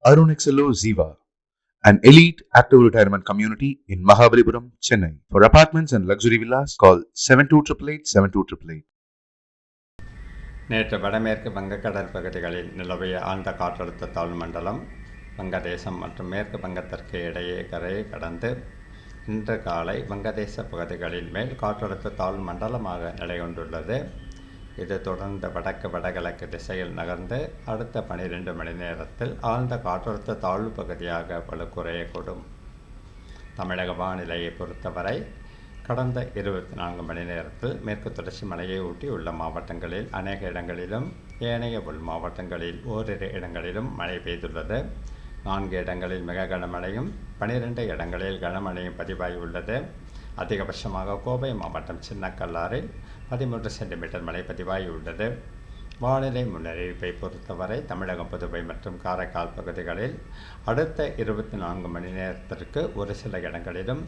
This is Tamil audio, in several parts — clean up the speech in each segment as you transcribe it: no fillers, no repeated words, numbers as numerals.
Arun XLO Ziva, an elite active retirement community in Mahabalipuram, Chennai. For apartments and luxury villas, call 7288 நேற்று வடமேற்கு வங்கக்கடல் பகுதிகளில் நிலவிய ஆழ்ந்த காற்றழுத்த தாழ்வு மண்டலம் வங்கதேசம் மற்றும் மேற்கு வங்கத்திற்கு இடையே கரையை கடந்து இன்று காலை வங்கதேச பகுதிகளின் மேல் காற்றழுத்த தாழ்வு மண்டலமாக நிலை கொண்டுள்ளது. இது தொடர்ந்து வடகிழக்கு திசையில் நகர்ந்து அடுத்த 12 மணி நேரத்தில் ஆழ்ந்த காற்றழுத்த தாழ்வு பகுதியாக வலுக்குறையக்கூடும். தமிழக வானிலையை பொறுத்தவரை கடந்த 24 மணி நேரத்தில் மேற்கு தொடர்ச்சி மலையை ஒட்டி உள்ள மாவட்டங்களில் அநேக இடங்களிலும் ஏனைய உள் மாவட்டங்களில் ஓரிரு இடங்களிலும் மழை பெய்துள்ளது. 4 இடங்களில் மிக கனமழையும் 12 இடங்களில் கனமழையும் பதிவாகியுள்ளது. அதிகபட்சமாக கோவை மாவட்டம் சின்னக்கல்லாறில் 13 சென்டிமீட்டர் மழை பதிவாகியுள்ளது. வானிலை முன்னறிவிப்பை பொறுத்தவரை தமிழகம், புதுவை மற்றும் காரைக்கால் பகுதிகளில் அடுத்த 24 மணி நேரத்திற்கு ஒரு சில இடங்களிலும்,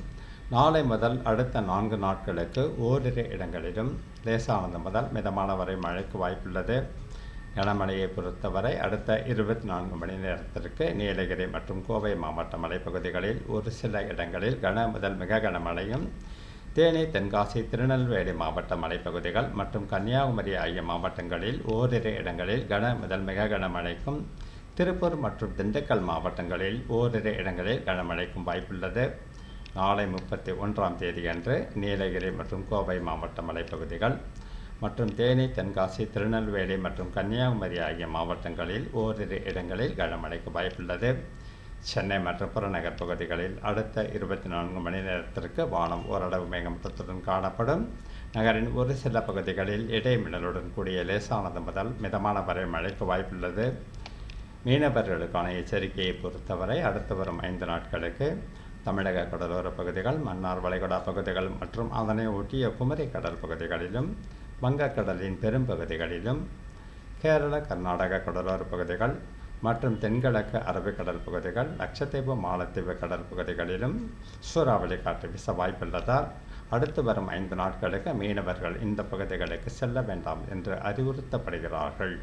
நாளை முதல் அடுத்த 4 நாட்களுக்கு ஓரிரு இடங்களிலும் லேசானது முதல் மிதமான வரை மழைக்கு வாய்ப்புள்ளது. கனமழையை பொறுத்தவரை அடுத்த 24 மணி நேரத்திற்கு நீலகிரி மற்றும் கோவை மாவட்ட மலைப்பகுதிகளில் ஒரு சில இடங்களில் கன முதல் மிக கனமழையும், தேனி, தென்காசி, திருநெல்வேலி மாவட்ட மலைப்பகுதிகள் மற்றும் கன்னியாகுமரி ஆகிய மாவட்டங்களில் ஓரிரு இடங்களில் கன முதல் மிக கனமழைக்கும், திருப்பூர் மற்றும் திண்டுக்கல் மாவட்டங்களில் ஓரிரு இடங்களில் கனமழைக்கும் வாய்ப்புள்ளது. நாளை 31ஆம் தேதியன்று நீலகிரி மற்றும் கோவை மாவட்ட மலைப்பகுதிகள் மற்றும் தேனி, தென்காசி, திருநெல்வேலி மற்றும் கன்னியாகுமரி ஆகிய மாவட்டங்களில் ஓரிரு இடங்களில் கனமழைக்கு வாய்ப்புள்ளது. சென்னை மற்றும் புறநகர் பகுதிகளில் அடுத்த 24 மணி நேரத்திற்கு வானம் ஓரளவு மேகமூட்டத்துடன் காணப்படும். நகரின் ஒரு சில பகுதிகளில் இடைமின்னலுடன் கூடிய லேசானது முதல் மிதமான வரை மழைக்கு வாய்ப்புள்ளது. மீனவர்களுக்கான எச்சரிக்கையை பொறுத்தவரை அடுத்து வரும் 5 நாட்களுக்கு தமிழக கடலோர பகுதிகள், மன்னார் வளைகுடா பகுதிகள் மற்றும் அதனை ஒட்டிய குமரி கடல் பகுதிகளிலும், வங்கக்கடலின் பெரும்பகுதிகளிலும், கேரள, கர்நாடக கடலோர பகுதிகள் மற்றும் தென்கிழக்கு அரபிக்கடல் பகுதிகள், லட்சத்தீவு, மாலத்தீவு கடல் பகுதிகளிலும் சூறாவளி காற்று வீச வாய்ப்புள்ளதால் அடுத்து வரும் 5 நாட்களுக்கு மீனவர்கள் இந்த பகுதிகளுக்கு செல்ல வேண்டாம் என்று அறிவுறுத்தப்படுகிறார்கள்.